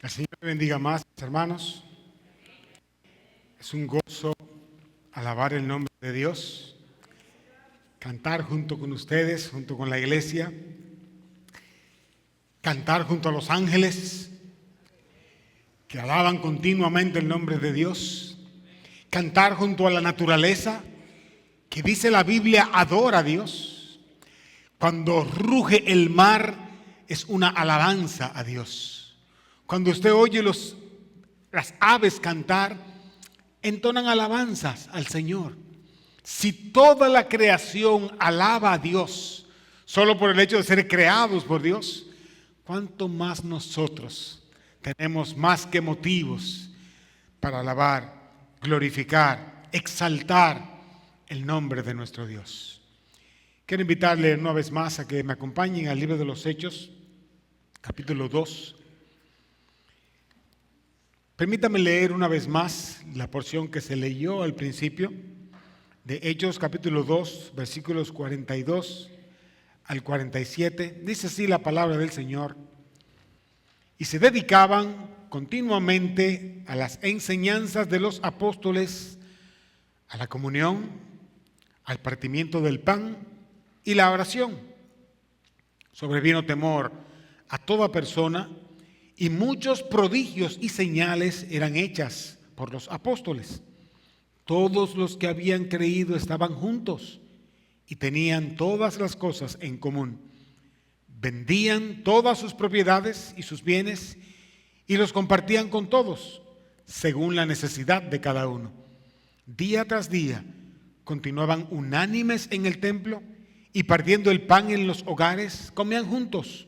El Señor me bendiga más, mis hermanos. Es un gozo alabar el nombre de Dios, cantar junto con ustedes, junto con la iglesia, cantar junto a los ángeles que alaban continuamente el nombre de Dios, cantar junto a la naturaleza que dice la Biblia adora a Dios. Cuando ruge el mar es una alabanza a Dios. Cuando usted oye las aves cantar, entonan alabanzas al Señor. Si toda la creación alaba a Dios solo por el hecho de ser creados por Dios, ¿cuánto más nosotros tenemos más que motivos para alabar, glorificar, exaltar el nombre de nuestro Dios? Quiero invitarle una vez más a que me acompañen al libro de los Hechos, capítulo 2. Permítame leer una vez más la porción que se leyó al principio de Hechos capítulo 2, versículos 42 al 47. Dice así la palabra del Señor: y se dedicaban continuamente a las enseñanzas de los apóstoles, a la comunión, al partimiento del pan y la oración. Sobrevino temor a toda persona, y muchos prodigios y señales eran hechas por los apóstoles. Todos los que habían creído estaban juntos y tenían todas las cosas en común. Vendían todas sus propiedades y sus bienes y los compartían con todos, según la necesidad de cada uno. Día tras día continuaban unánimes en el templo y partiendo el pan en los hogares, comían juntos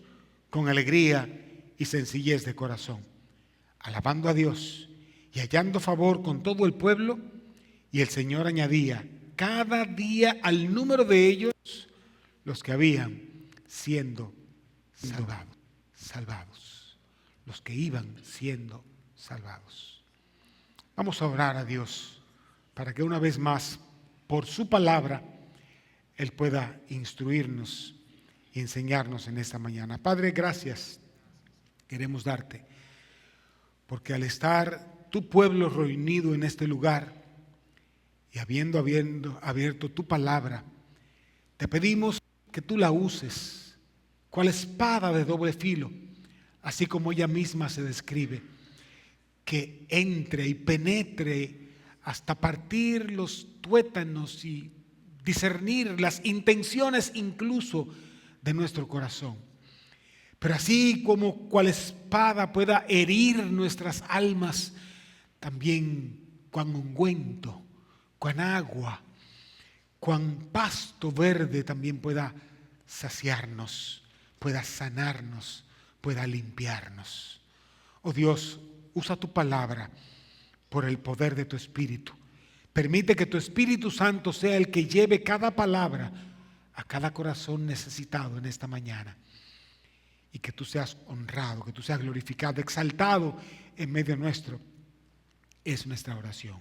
con alegría y sencillez de corazón, alabando a Dios y hallando favor con todo el pueblo. Y el Señor añadía cada día al número de ellos los que habían siendo salvados, los que iban siendo salvados. Vamos a orar a Dios para que una vez más, por su palabra, Él pueda instruirnos y enseñarnos en esta mañana. Padre, gracias queremos darte, porque al estar tu pueblo reunido en este lugar y habiendo abierto tu palabra, te pedimos que tú la uses cual espada de doble filo, así como ella misma se describe, que entre y penetre hasta partir los tuétanos y discernir las intenciones incluso de nuestro corazón. Pero así como cual espada pueda herir nuestras almas, también cuan ungüento, cuan agua, cuan pasto verde también pueda saciarnos, pueda sanarnos, pueda limpiarnos. Oh Dios, usa tu palabra por el poder de tu Espíritu. Permite que tu Espíritu Santo sea el que lleve cada palabra a cada corazón necesitado en esta mañana. Y que tú seas honrado, que tú seas glorificado, exaltado en medio nuestro. Es nuestra oración.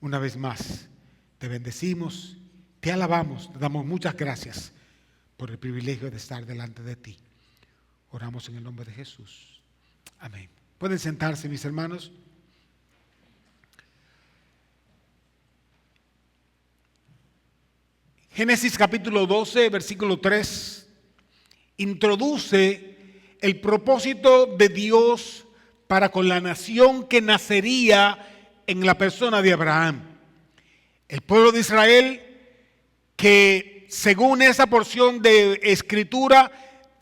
Una vez más, te bendecimos, te alabamos, te damos muchas gracias por el privilegio de estar delante de ti. Oramos en el nombre de Jesús. Amén. Pueden sentarse, mis hermanos. Génesis capítulo 12, versículo 3. Introduce el propósito de Dios para con la nación que nacería en la persona de Abraham. El pueblo de Israel, que según esa porción de escritura,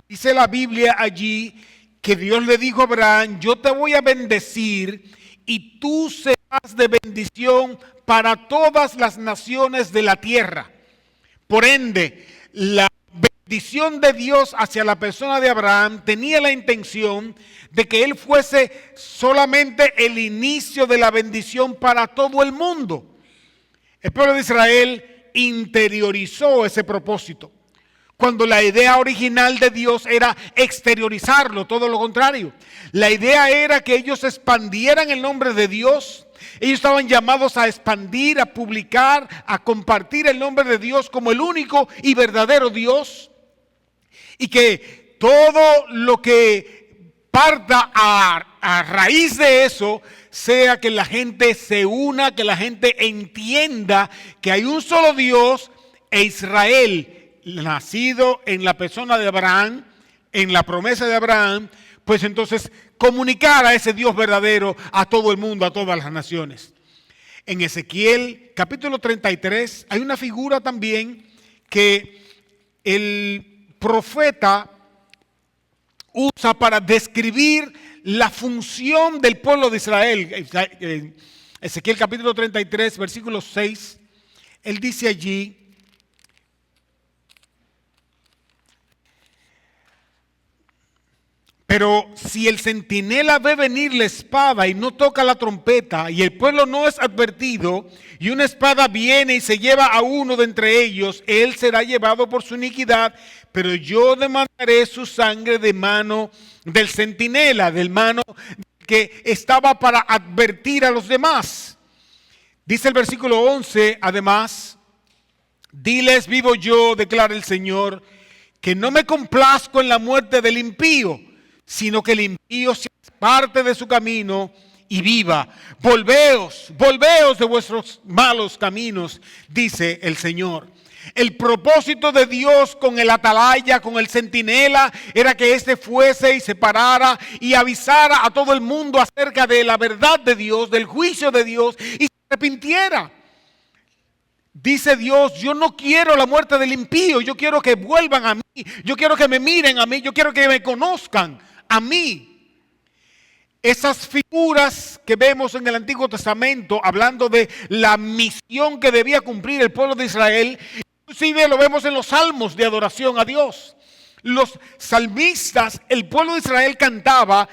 dice la Biblia allí, que Dios le dijo a Abraham: yo te voy a bendecir y tú serás de bendición para todas las naciones de la tierra. Por ende, la bendición de Dios hacia la persona de Abraham tenía la intención de que él fuese solamente el inicio de la bendición para todo el mundo. El pueblo de Israel interiorizó ese propósito, cuando la idea original de Dios era exteriorizarlo, todo lo contrario. La idea era que ellos expandieran el nombre de Dios. Ellos estaban llamados a expandir, a publicar, a compartir el nombre de Dios como el único y verdadero Dios. Y que todo lo que parta a raíz de eso, sea que la gente se una, que la gente entienda que hay un solo Dios e Israel, nacido en la persona de Abraham, en la promesa de Abraham, pues entonces comunicar a ese Dios verdadero a todo el mundo, a todas las naciones. En Ezequiel capítulo 33 hay una figura también que el profeta usa para describir la función del pueblo de Israel. Ezequiel capítulo 33, versículo 6, él dice allí: pero si el centinela ve venir la espada y no toca la trompeta, y el pueblo no es advertido, y una espada viene y se lleva a uno de entre ellos, él será llevado por su iniquidad, pero yo demandaré su sangre de mano del centinela, del mano que estaba para advertir a los demás. Dice el versículo 11, además: diles, vivo yo, declara el Señor, que no me complazco en la muerte del impío, sino que el impío se aparte de su camino y viva. Volveos de vuestros malos caminos, dice el Señor. El propósito de Dios con el atalaya, con el centinela, era que éste fuese y se parara y avisara a todo el mundo acerca de la verdad de Dios, del juicio de Dios, y se arrepintiera. Dice Dios: yo no quiero la muerte del impío, yo quiero que vuelvan a mí, yo quiero que me miren a mí, yo quiero que me conozcan a mí. Esas figuras que vemos en el Antiguo Testamento hablando de la misión que debía cumplir el pueblo de Israel, inclusive lo vemos en los salmos de adoración a Dios. Los salmistas, el pueblo de Israel cantaba,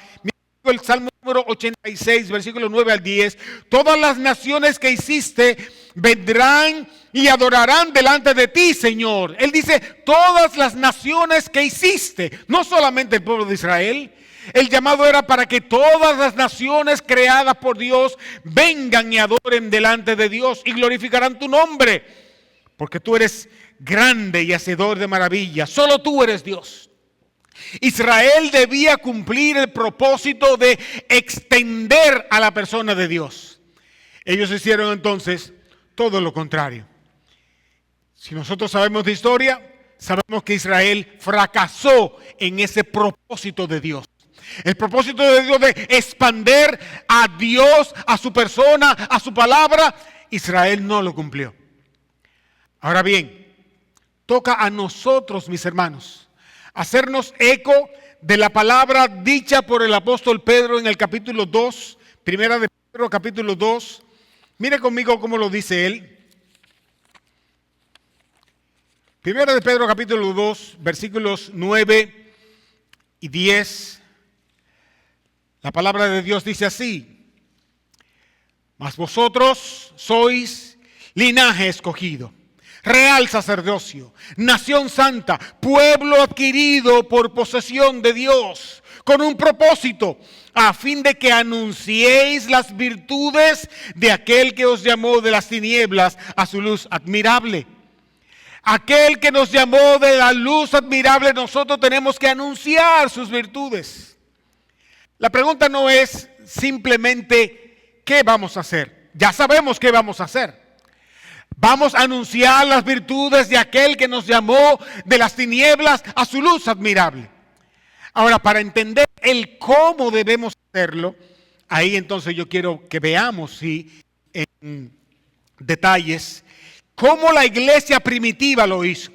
el Salmo número 86, versículos 9 al 10, todas las naciones que hiciste vendrán y adorarán delante de ti, Señor. Él dice, todas las naciones que hiciste, no solamente el pueblo de Israel. El llamado era para que todas las naciones creadas por Dios vengan y adoren delante de Dios y glorificarán tu nombre, porque tú eres grande y hacedor de maravillas. Solo tú eres Dios. Israel debía cumplir el propósito de extender a la persona de Dios. Ellos hicieron entonces todo lo contrario. Si nosotros sabemos de historia, sabemos que Israel fracasó en ese propósito de Dios. El propósito de Dios de expander a Dios, a su persona, a su palabra, Israel no lo cumplió. Ahora bien, toca a nosotros, mis hermanos, hacernos eco de la palabra dicha por el apóstol Pedro en el capítulo 2, primera de Pedro capítulo 2. Mire conmigo cómo lo dice él. Primera de Pedro capítulo 2, versículos 9 y 10. La palabra de Dios dice así: mas vosotros sois linaje escogido, real sacerdocio, nación santa, pueblo adquirido por posesión de Dios, con un propósito, a fin de que anunciéis las virtudes de aquel que os llamó de las tinieblas a su luz admirable. Aquel que nos llamó de la luz admirable, nosotros tenemos que anunciar sus virtudes. La pregunta no es simplemente ¿qué vamos a hacer? Ya sabemos qué vamos a hacer. Vamos a anunciar las virtudes de aquel que nos llamó de las tinieblas a su luz admirable. Ahora, para entender el cómo debemos hacerlo, ahí entonces yo quiero que veamos en detalles cómo la iglesia primitiva lo hizo.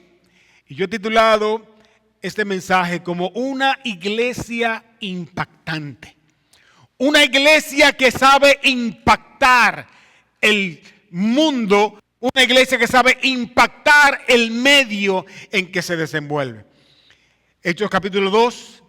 Y yo he titulado este mensaje como una iglesia impactante. Una iglesia que sabe impactar el mundo, una iglesia que sabe impactar el medio en que se desenvuelve. Hechos capítulo 2,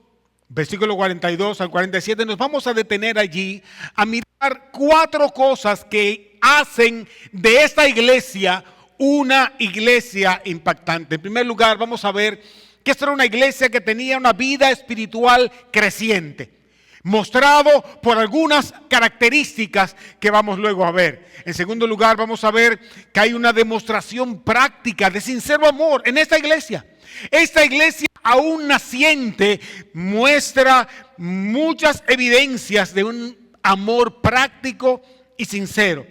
versículo 42 al 47, nos vamos a detener allí a mirar 4 cosas que hacen de esta iglesia una iglesia impactante. En primer lugar, vamos a ver que esta era una iglesia que tenía una vida espiritual creciente, mostrado por algunas características que vamos luego a ver. En segundo lugar, vamos a ver que hay una demostración práctica de sincero amor en esta iglesia. Esta iglesia aún naciente, muestra muchas evidencias de un amor práctico y sincero.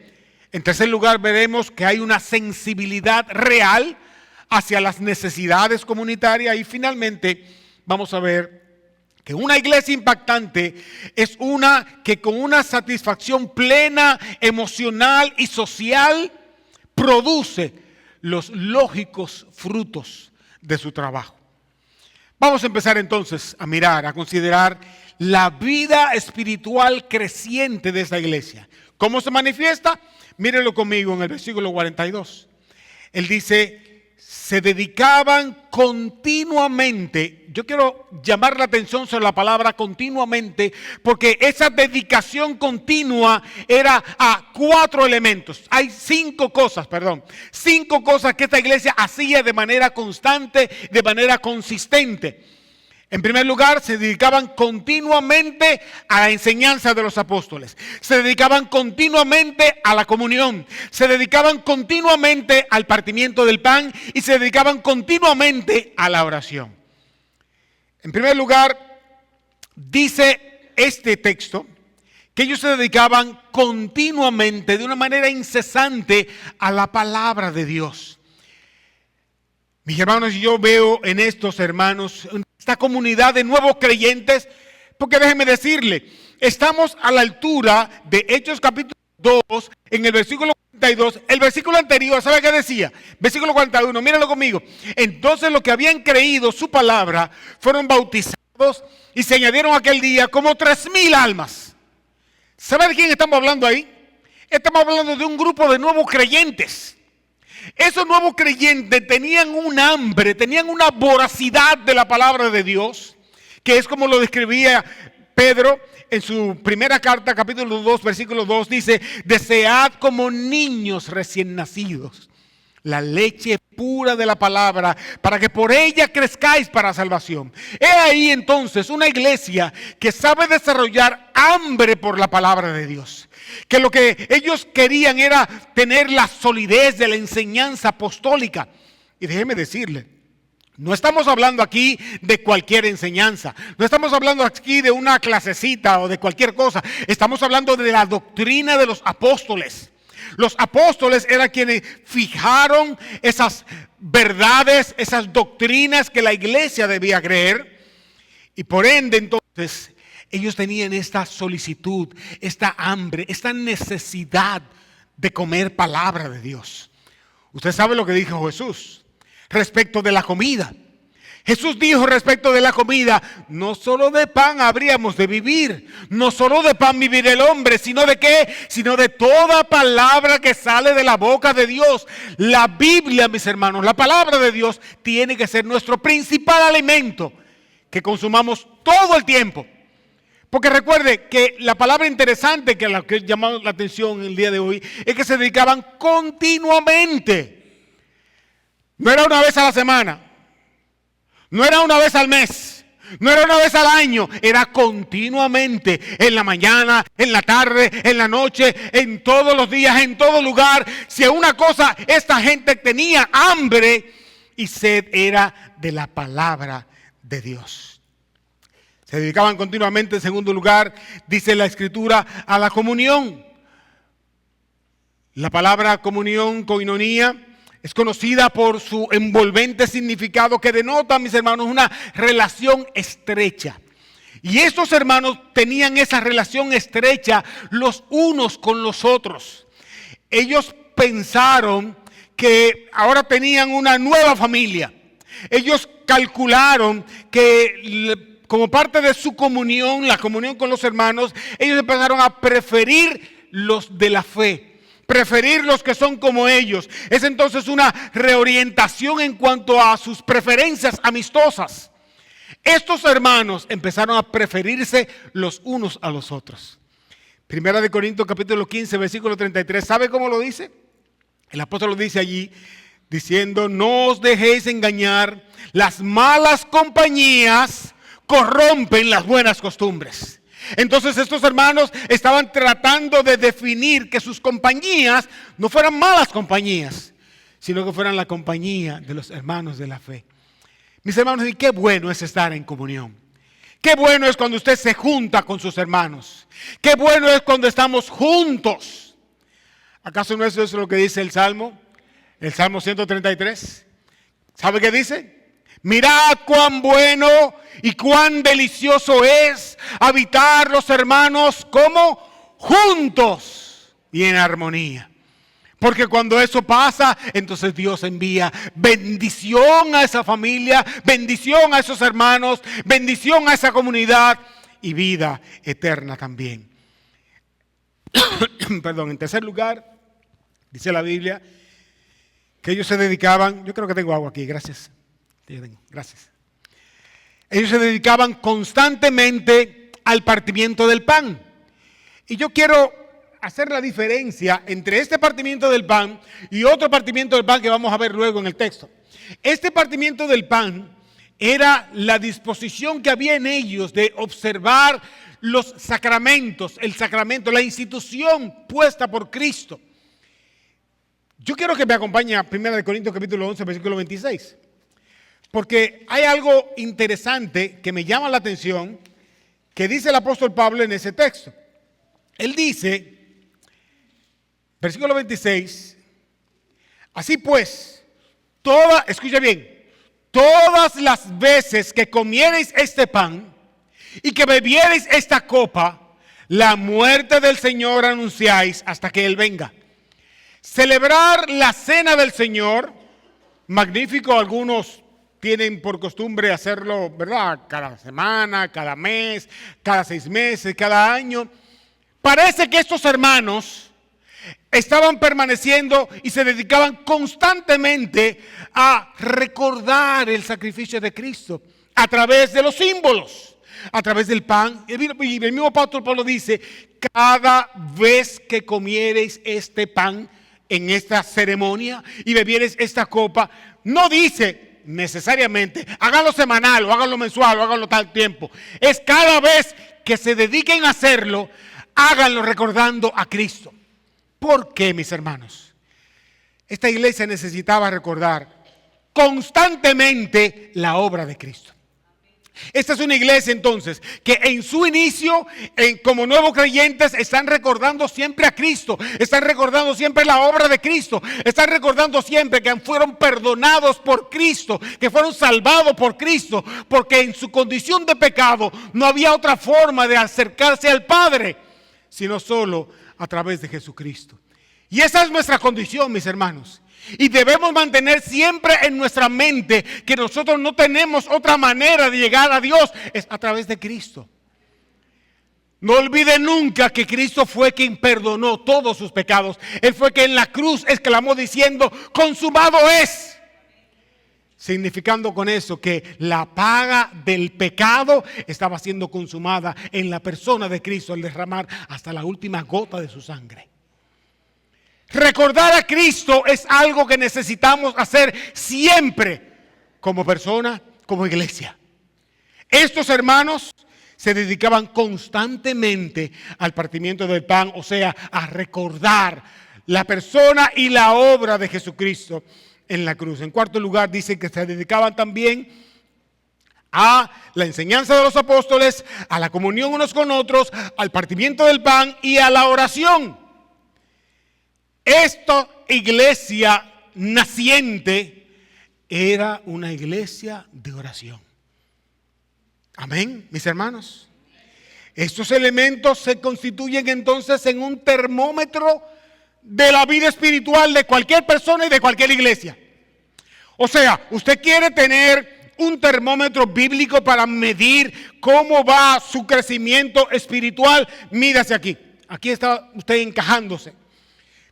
En tercer lugar, veremos que hay una sensibilidad real hacia las necesidades comunitarias. Y finalmente, vamos a ver que una iglesia impactante es una que con una satisfacción plena, emocional y social, produce los lógicos frutos de su trabajo. Vamos a empezar entonces a mirar, a considerar la vida espiritual creciente de esta iglesia. ¿Cómo se manifiesta? Mírenlo conmigo en el versículo 42. Él dice: se dedicaban continuamente. Yo quiero llamar la atención sobre la palabra continuamente, porque esa dedicación continua era a 4 elementos. Hay 5 cosas que esta iglesia hacía de manera constante, de manera consistente. En primer lugar, se dedicaban continuamente a la enseñanza de los apóstoles. Se dedicaban continuamente a la comunión. Se dedicaban continuamente al partimiento del pan y se dedicaban continuamente a la oración. En primer lugar, dice este texto que ellos se dedicaban continuamente, de una manera incesante, a la palabra de Dios. Mis hermanos, yo veo en estos hermanos esta comunidad de nuevos creyentes, porque déjenme decirle, estamos a la altura de Hechos capítulo 2, en el versículo 42, el versículo anterior, ¿sabe qué decía? Versículo 41, mírenlo conmigo. Entonces los que habían creído su palabra fueron bautizados y se añadieron aquel día como 3,000 almas. ¿Sabe de quién estamos hablando ahí? Estamos hablando de un grupo de nuevos creyentes. Esos nuevos creyentes tenían un hambre, tenían una voracidad de la palabra de Dios, que es como lo describía Pedro en su primera carta, capítulo 2, versículo 2, dice: desead como niños recién nacidos la leche pura de la palabra, para que por ella crezcáis para salvación. He ahí entonces una iglesia que sabe desarrollar hambre por la palabra de Dios. Que lo que ellos querían era tener la solidez de la enseñanza apostólica. Y déjeme decirle, no estamos hablando aquí de cualquier enseñanza. No estamos hablando aquí de una clasecita o de cualquier cosa. Estamos hablando de la doctrina de los apóstoles. Los apóstoles eran quienes fijaron esas verdades, esas doctrinas que la iglesia debía creer. Y por ende, entonces, ellos tenían esta solicitud, esta hambre, esta necesidad de comer palabra de Dios. Usted sabe lo que dijo Jesús respecto de la comida. Jesús dijo respecto de la comida: no solo de pan habríamos de vivir, no solo de pan vivir el hombre, sino de qué, sino de toda palabra que sale de la boca de Dios. La Biblia, mis hermanos, la palabra de Dios tiene que ser nuestro principal alimento que consumamos todo el tiempo. Porque recuerde que la palabra interesante que llamó la atención el día de hoy es que se dedicaban continuamente. No era una vez a la semana, no era una vez al mes, no era una vez al año, era continuamente, en la mañana, en la tarde, en la noche, en todos los días, en todo lugar. Si una cosa, esta gente tenía hambre y sed, era de la palabra de Dios. Se dedicaban continuamente, en segundo lugar, dice la Escritura, a la comunión. La palabra comunión, koinonía, es conocida por su envolvente significado que denota, mis hermanos, una relación estrecha. Y estos hermanos tenían esa relación estrecha los unos con los otros. Ellos pensaron que ahora tenían una nueva familia. Ellos calcularon que como parte de su comunión, la comunión con los hermanos, ellos empezaron a preferir los de la fe, preferir los que son como ellos. Es entonces una reorientación en cuanto a sus preferencias amistosas. Estos hermanos empezaron a preferirse los unos a los otros. Primera de Corintios capítulo 15, versículo 33. ¿Sabe cómo lo dice? El apóstol lo dice allí, diciendo: no os dejéis engañar, las malas compañías corrompen las buenas costumbres. Entonces estos hermanos estaban tratando de definir que sus compañías no fueran malas compañías, sino que fueran la compañía de los hermanos de la fe. Mis hermanos, y qué bueno es estar en comunión. Qué bueno es cuando usted se junta con sus hermanos. Qué bueno es cuando estamos juntos. ¿Acaso no es eso lo que dice el Salmo? El Salmo 133. ¿Sabe qué dice? Mirad cuán bueno y cuán delicioso es habitar los hermanos como juntos y en armonía. Porque cuando eso pasa, entonces Dios envía bendición a esa familia, bendición a esos hermanos, bendición a esa comunidad y vida eterna también. Perdón, en tercer lugar, dice la Biblia que ellos se dedicaban, yo creo que tengo agua aquí, gracias. Gracias. Ellos se dedicaban constantemente al partimiento del pan. Y yo quiero hacer la diferencia entre este partimiento del pan y otro partimiento del pan que vamos a ver luego en el texto. Este partimiento del pan era la disposición que había en ellos de observar los sacramentos, el sacramento, la institución puesta por Cristo. Yo quiero que me acompañe a 1 Corintios capítulo 11, versículo 26. Porque hay algo interesante que me llama la atención que dice el apóstol Pablo en ese texto. Él dice, versículo 26, así pues, escucha bien, todas las veces que comiereis este pan y que bebiereis esta copa, la muerte del Señor anunciáis hasta que Él venga. Celebrar la cena del Señor, magnífico, algunos tienen por costumbre hacerlo, ¿verdad? Cada semana, cada mes, cada 6 meses, cada año. Parece que estos hermanos estaban permaneciendo y se dedicaban constantemente a recordar el sacrificio de Cristo a través de los símbolos, a través del pan. Y el mismo apóstol Pablo dice, cada vez que comiereis este pan en esta ceremonia y bebiereis esta copa, no dice necesariamente, háganlo semanal o háganlo mensual o háganlo tal tiempo. Es cada vez que se dediquen a hacerlo, háganlo recordando a Cristo. ¿Por qué, mis hermanos? Esta iglesia necesitaba recordar constantemente la obra de Cristo. Esta es una iglesia entonces que en su inicio, como nuevos creyentes, están recordando siempre a Cristo, están recordando siempre la obra de Cristo, están recordando siempre que fueron perdonados por Cristo, que fueron salvados por Cristo, porque en su condición de pecado no había otra forma de acercarse al Padre, sino solo a través de Jesucristo. Y esa es nuestra condición, mis hermanos. Y debemos mantener siempre en nuestra mente que nosotros no tenemos otra manera de llegar a Dios, es a través de Cristo. No olvide nunca que Cristo fue quien perdonó todos sus pecados. Él fue quien en la cruz exclamó diciendo, consumado es. Significando con eso que la paga del pecado estaba siendo consumada en la persona de Cristo al derramar hasta la última gota de su sangre. Recordar a Cristo es algo que necesitamos hacer siempre como persona, como iglesia. Estos hermanos se dedicaban constantemente al partimiento del pan, o sea, a recordar la persona y la obra de Jesucristo en la cruz. En cuarto lugar, dice que se dedicaban también a la enseñanza de los apóstoles, a la comunión unos con otros, al partimiento del pan y a la oración. Esta iglesia naciente era una iglesia de oración. Amén, mis hermanos. Estos elementos se constituyen entonces en un termómetro de la vida espiritual de cualquier persona y de cualquier iglesia. O sea, usted quiere tener un termómetro bíblico para medir cómo va su crecimiento espiritual. Mídase aquí. Aquí está usted encajándose.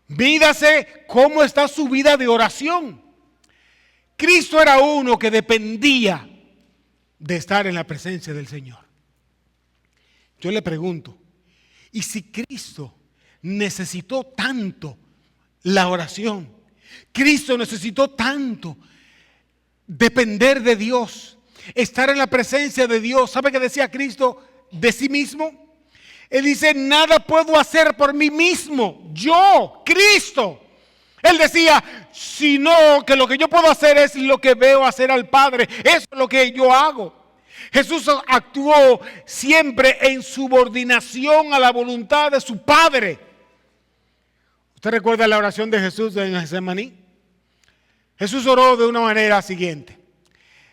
Mídase cómo está su vida de oración. Cristo era uno que dependía de estar en la presencia del Señor. Yo le pregunto, ¿y si Cristo necesitó tanto la oración? Cristo necesitó tanto depender de Dios, estar en la presencia de Dios. ¿Sabe qué decía Cristo de sí mismo? Él dice, nada puedo hacer por mí mismo, yo, Cristo. Él decía, sino que lo que yo puedo hacer es lo que veo hacer al Padre. Eso es lo que yo hago. Jesús actuó siempre en subordinación a la voluntad de su Padre. ¿Usted recuerda la oración de Jesús en Getsemaní? Jesús oró de una manera siguiente.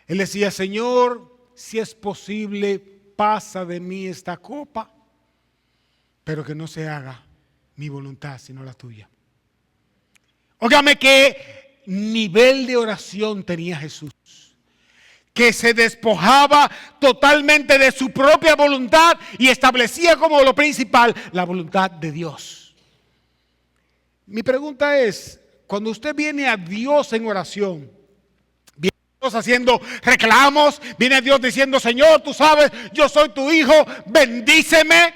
Él decía: Señor, si es posible, pasa de mí esta copa, pero que no se haga mi voluntad sino la tuya. Óigame qué nivel de oración tenía Jesús, que se despojaba totalmente de su propia voluntad y establecía como lo principal la voluntad de Dios. Mi pregunta es, cuando usted viene a Dios en oración, viene a Dios haciendo reclamos, viene a Dios diciendo: Señor, tú sabes, yo soy tu hijo, bendíceme.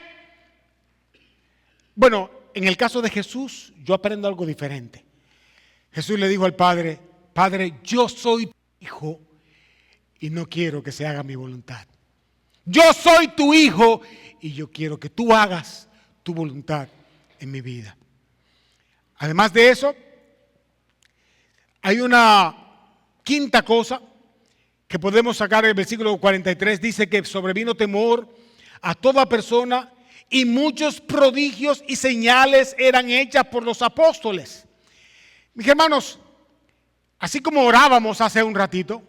Bueno, en el caso de Jesús, yo aprendo algo diferente. Jesús le dijo al Padre: Padre, yo soy tu hijo y no quiero que se haga mi voluntad. Yo soy tu hijo y yo quiero que tú hagas tu voluntad en mi vida. Además de eso, hay una quinta cosa que podemos sacar del versículo 43. Dice que sobrevino temor a toda persona y muchos prodigios y señales eran hechas por los apóstoles. Mis hermanos, así como orábamos hace un ratito,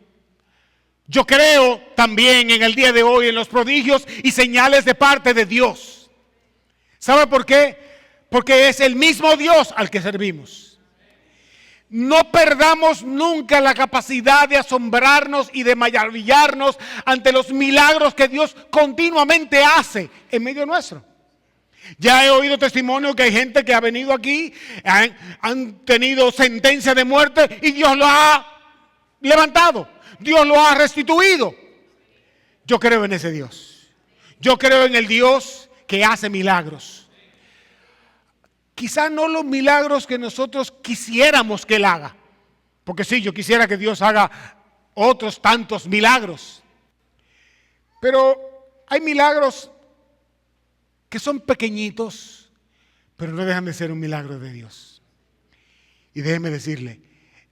yo creo también en el día de hoy en los prodigios y señales de parte de Dios. ¿Sabe por qué? Porque es el mismo Dios al que servimos. No perdamos nunca la capacidad de asombrarnos y de maravillarnos ante los milagros que Dios continuamente hace en medio nuestro. Ya he oído testimonio que hay gente que ha venido aquí, han tenido sentencia de muerte y Dios lo ha levantado, Dios lo ha restituido. Yo creo en ese Dios. Yo creo en el Dios que hace milagros. Quizá no los milagros que nosotros quisiéramos que Él haga, porque sí, yo quisiera que Dios haga otros tantos milagros, pero hay milagros que son pequeñitos, pero no dejan de ser un milagro de Dios. Y déjeme decirle,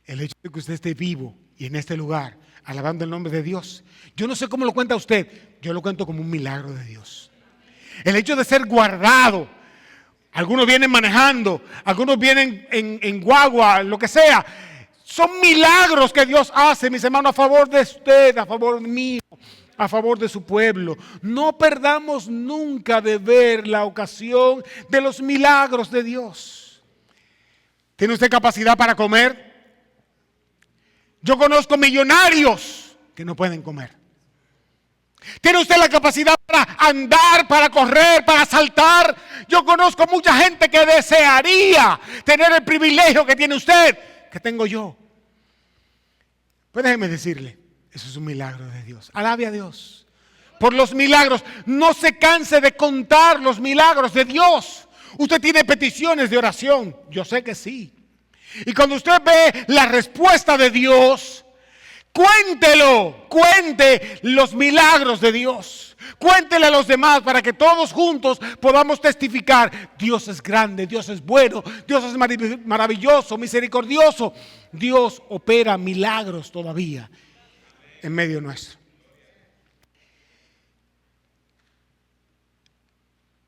el hecho de que usted esté vivo y en este lugar, alabando el nombre de Dios, yo no sé cómo lo cuenta usted, yo lo cuento como un milagro de Dios. El hecho de ser guardado, algunos vienen manejando, algunos vienen en guagua, lo que sea, son milagros que Dios hace, mis hermanos, a favor de usted, a favor mío, a favor de su pueblo. No perdamos nunca de ver la ocasión de los milagros de Dios. ¿Tiene usted capacidad para comer? Yo conozco millonarios que no pueden comer. ¿Tiene usted la capacidad para andar, para correr, para saltar? Yo conozco mucha gente que desearía tener el privilegio que tiene usted, que tengo yo. Pues déjeme decirle, eso es un milagro de Dios. Alabe a Dios por los milagros. No se canse de contar los milagros de Dios. Usted tiene peticiones de oración. Yo sé que sí. Y cuando usted ve la respuesta de Dios, cuéntelo. Cuente los milagros de Dios. Cuéntele a los demás para que todos juntos podamos testificar. Dios es grande, Dios es bueno, Dios es maravilloso, misericordioso. Dios opera milagros todavía en medio nuestro.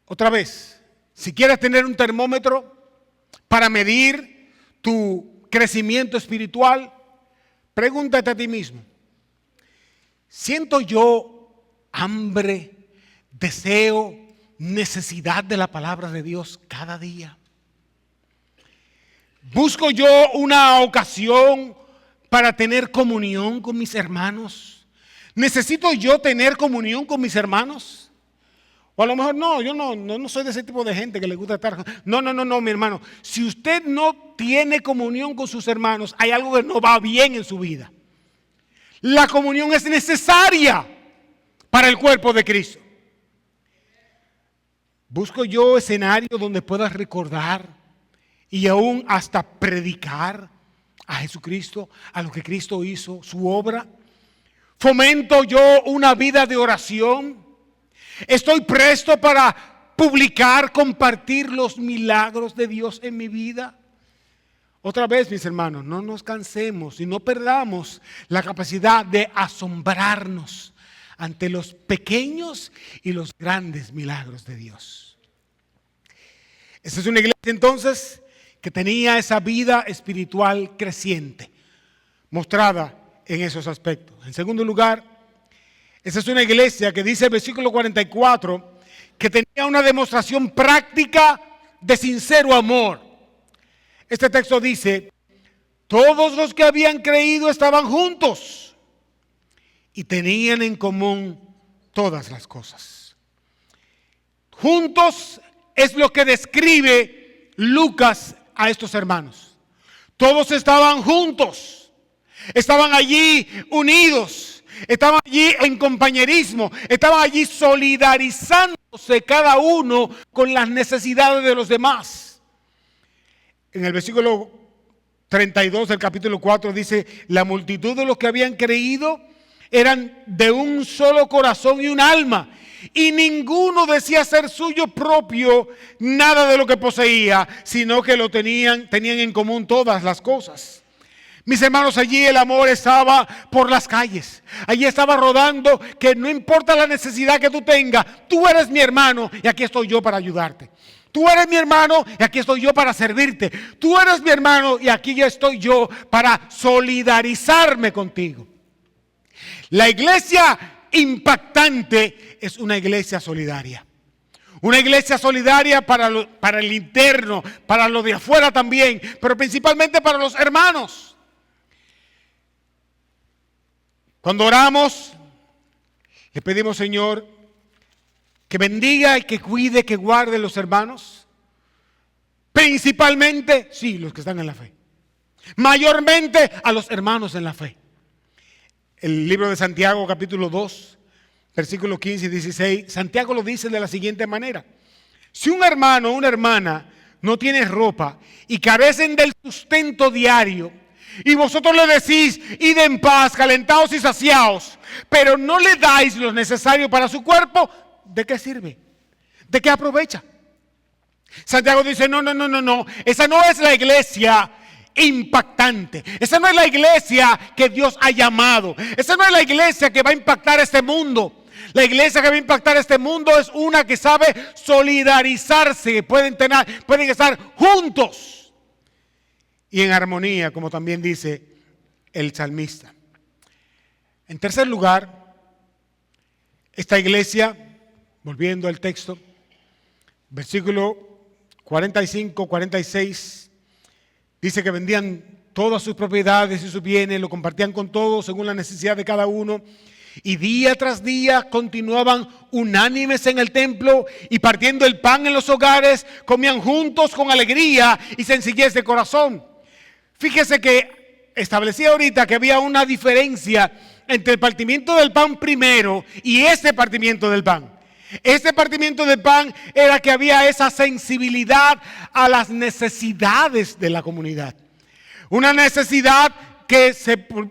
Otra vez, si quieres tener un termómetro para medir tu crecimiento espiritual, pregúntate a ti mismo: ¿siento yo hambre, deseo, necesidad de la palabra de Dios cada día? ¿Busco yo una ocasión para tener comunión con mis hermanos? ¿Necesito yo tener comunión con mis hermanos? O a lo mejor no, yo no soy de ese tipo de gente que le gusta estar. No, mi hermano. Si usted no tiene comunión con sus hermanos, hay algo que no va bien en su vida. La comunión es necesaria para el cuerpo de Cristo. ¿Busco yo escenario donde pueda recordar y aún hasta predicar a Jesucristo, a lo que Cristo hizo, su obra? ¿Fomento yo una vida de oración? ¿Estoy presto para publicar, compartir los milagros de Dios en mi vida? Otra vez, mis hermanos, no nos cansemos y no perdamos la capacidad de asombrarnos ante los pequeños y los grandes milagros de Dios. Esta es una iglesia entonces que tenía esa vida espiritual creciente, mostrada en esos aspectos. En segundo lugar, esta es una iglesia que dice el versículo 44, que tenía una demostración práctica de sincero amor. Este texto dice, todos los que habían creído estaban juntos y tenían en común todas las cosas. Juntos es lo que describe Lucas a estos hermanos. Todos estaban juntos, estaban allí unidos, estaban allí en compañerismo, estaban allí solidarizándose cada uno con las necesidades de los demás. En el versículo 32 del capítulo 4 dice, la multitud de los que habían creído eran de un solo corazón y un alma, y ninguno decía ser suyo propio nada de lo que poseía, sino que lo tenían en común todas las cosas. Mis hermanos, allí el amor estaba por las calles, allí estaba rodando, que no importa la necesidad que tú tengas, tú eres mi hermano y aquí estoy yo para ayudarte. Tú eres mi hermano y aquí estoy yo para servirte. Tú eres mi hermano y aquí ya estoy yo para solidarizarme contigo. La iglesia impactante es una iglesia solidaria. Una iglesia solidaria para el interno, para lo de afuera también, pero principalmente para los hermanos. Cuando oramos, le pedimos, Señor, que bendiga y que cuide, que guarde los hermanos. Principalmente, sí, los que están en la fe. Mayormente a los hermanos en la fe. El libro de Santiago, capítulo 2, versículos 15 y 16, Santiago lo dice de la siguiente manera. Si un hermano o una hermana no tiene ropa y carecen del sustento diario, y vosotros le decís, id en paz, calentaos y saciaos, pero no le dais lo necesario para su cuerpo, ¿de qué sirve? ¿De qué aprovecha? Santiago dice, no, esa no es la iglesia impactante. Esa no es la iglesia que Dios ha llamado. Esa no es la iglesia que va a impactar este mundo. La iglesia que va a impactar este mundo es una que sabe solidarizarse, pueden estar juntos y en armonía, como también dice el salmista. En tercer lugar, esta iglesia, volviendo al texto, versículo 45, 46, dice que vendían todas sus propiedades y sus bienes, lo compartían con todos según la necesidad de cada uno. Y día tras día continuaban unánimes en el templo y partiendo el pan en los hogares, comían juntos con alegría y sencillez de corazón. Fíjese que establecía ahorita que había una diferencia entre el partimiento del pan primero y este partimiento del pan. Este partimiento del pan era que había esa sensibilidad a las necesidades de la comunidad. Una necesidad que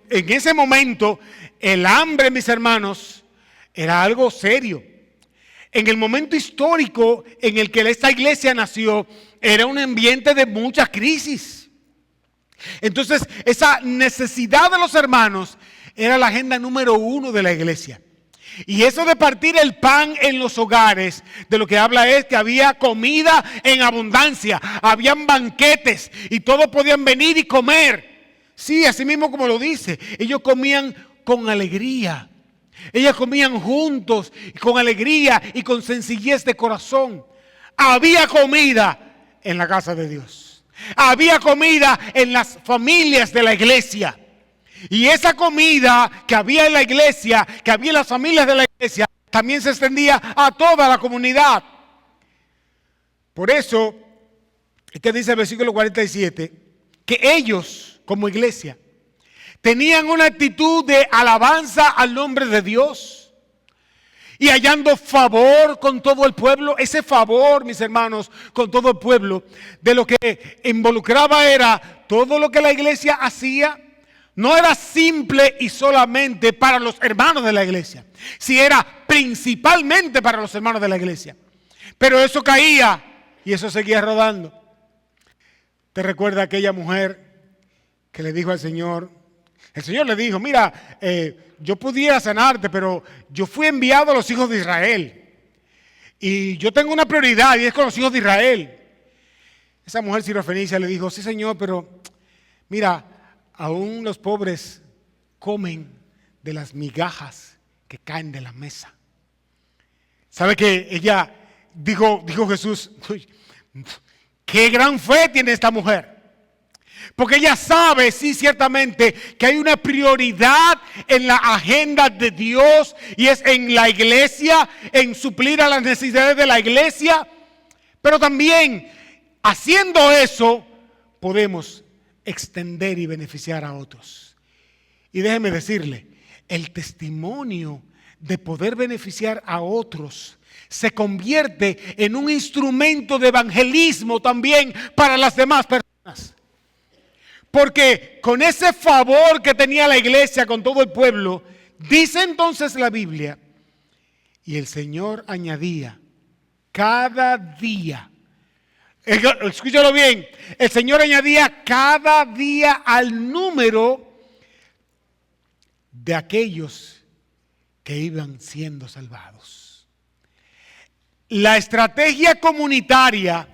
en ese momento el hambre, mis hermanos, era algo serio. En el momento histórico en el que esta iglesia nació, era un ambiente de mucha crisis. Entonces, esa necesidad de los hermanos era la agenda número 1 de la iglesia. Y eso de partir el pan en los hogares, de lo que habla es que había comida en abundancia, habían banquetes y todos podían venir y comer. Sí, así mismo como lo dice, ellos comían con alegría. Ellos comían juntos, con alegría y con sencillez de corazón. Había comida en la casa de Dios. Había comida en las familias de la iglesia. Y esa comida que había en la iglesia, que había en las familias de la iglesia, también se extendía a toda la comunidad. Por eso, es que dice el versículo 47, que ellos, como iglesia, tenían una actitud de alabanza al nombre de Dios y hallando favor con todo el pueblo. Ese favor, mis hermanos, con todo el pueblo, de lo que involucraba era todo lo que la iglesia hacía. No era simple y solamente para los hermanos de la iglesia, si era principalmente para los hermanos de la iglesia. Pero eso caía y eso seguía rodando. ¿Te recuerda aquella mujer que le dijo al Señor? El Señor le dijo, mira, yo pudiera sanarte, pero yo fui enviado a los hijos de Israel. Y yo tengo una prioridad y es con los hijos de Israel. Esa mujer sirofenicia le dijo, sí Señor, pero mira, aún los pobres comen de las migajas que caen de la mesa. ¿Sabe que ella dijo Jesús, qué gran fe tiene esta mujer? Porque ella sabe, sí, ciertamente, que hay una prioridad en la agenda de Dios y es en la iglesia, en suplir a las necesidades de la iglesia. Pero también, haciendo eso, podemos extender y beneficiar a otros. Y déjeme decirle, el testimonio de poder beneficiar a otros se convierte en un instrumento de evangelismo también para las demás personas. Porque con ese favor que tenía la iglesia con todo el pueblo, dice entonces la Biblia, y el Señor añadía cada día, escúchalo bien, el Señor añadía cada día al número de aquellos que iban siendo salvados. La estrategia comunitaria,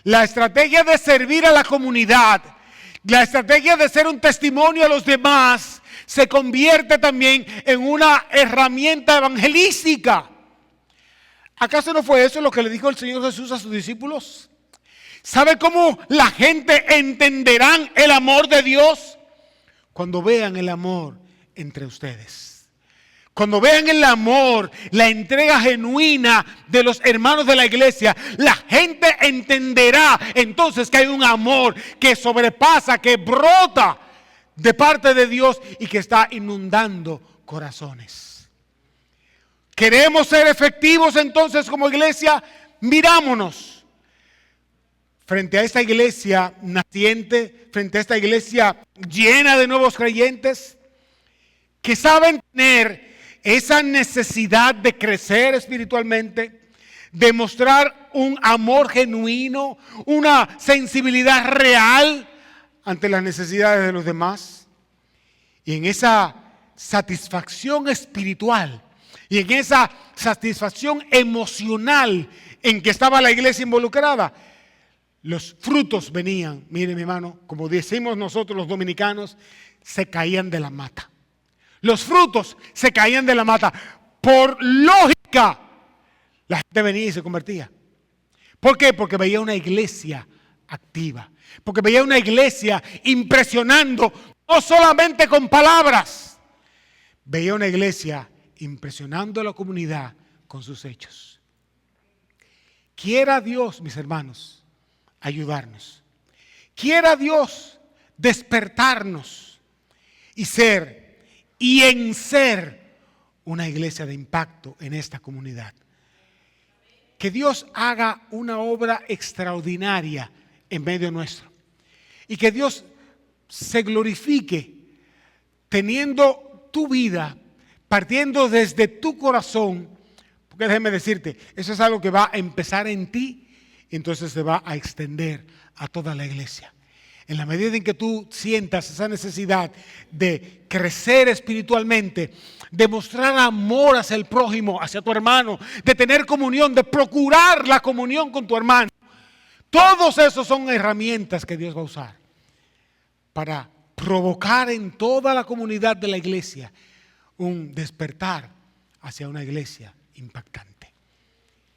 la estrategia de servir a la comunidad, la estrategia de ser un testimonio a los demás se convierte también en una herramienta evangelística. ¿Acaso no fue eso lo que le dijo el Señor Jesús a sus discípulos? ¿Sabe cómo la gente entenderán el amor de Dios? Cuando vean el amor entre ustedes. Cuando vean el amor, la entrega genuina de los hermanos de la iglesia, la gente entenderá entonces que hay un amor que sobrepasa, que brota de parte de Dios y que está inundando corazones. ¿Queremos ser efectivos entonces como iglesia? Mirámonos frente a esta iglesia naciente, frente a esta iglesia llena de nuevos creyentes que saben tener esa necesidad de crecer espiritualmente, de mostrar un amor genuino, una sensibilidad real ante las necesidades de los demás. Y en esa satisfacción espiritual y en esa satisfacción emocional en que estaba la iglesia involucrada, los frutos venían, mire mi hermano, como decimos nosotros los dominicanos, se caían de la mata. Los frutos se caían de la mata. Por lógica, la gente venía y se convertía. ¿Por qué? Porque veía una iglesia activa. Porque veía una iglesia impresionando, no solamente con palabras. Veía una iglesia impresionando a la comunidad con sus hechos. Quiera Dios, mis hermanos, ayudarnos. Quiera Dios despertarnos y ser una iglesia de impacto en esta comunidad. Que Dios haga una obra extraordinaria en medio nuestro. Y que Dios se glorifique teniendo tu vida, partiendo desde tu corazón. Porque déjeme decirte, eso es algo que va a empezar en ti y entonces se va a extender a toda la iglesia. En la medida en que tú sientas esa necesidad de crecer espiritualmente, de mostrar amor hacia el prójimo, hacia tu hermano, de tener comunión, de procurar la comunión con tu hermano, todos esos son herramientas que Dios va a usar para provocar en toda la comunidad de la iglesia un despertar hacia una iglesia impactante.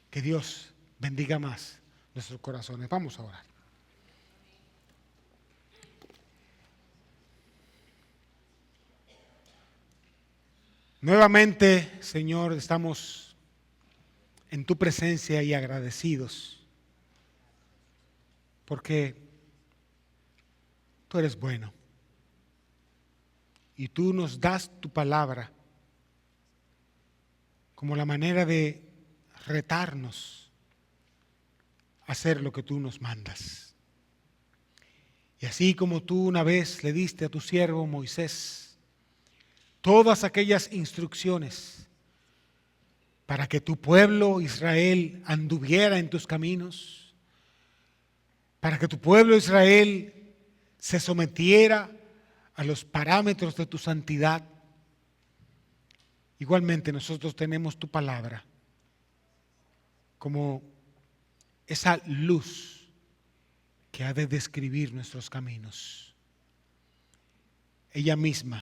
Que Dios bendiga más nuestros corazones. Vamos a orar. Nuevamente, Señor, estamos en tu presencia y agradecidos porque tú eres bueno y tú nos das tu palabra como la manera de retarnos a hacer lo que tú nos mandas. Y así como tú una vez le diste a tu siervo Moisés todas aquellas instrucciones para que tu pueblo Israel anduviera en tus caminos, para que tu pueblo Israel se sometiera a los parámetros de tu santidad, igualmente nosotros tenemos tu palabra como esa luz que ha de describir nuestros caminos. Ella misma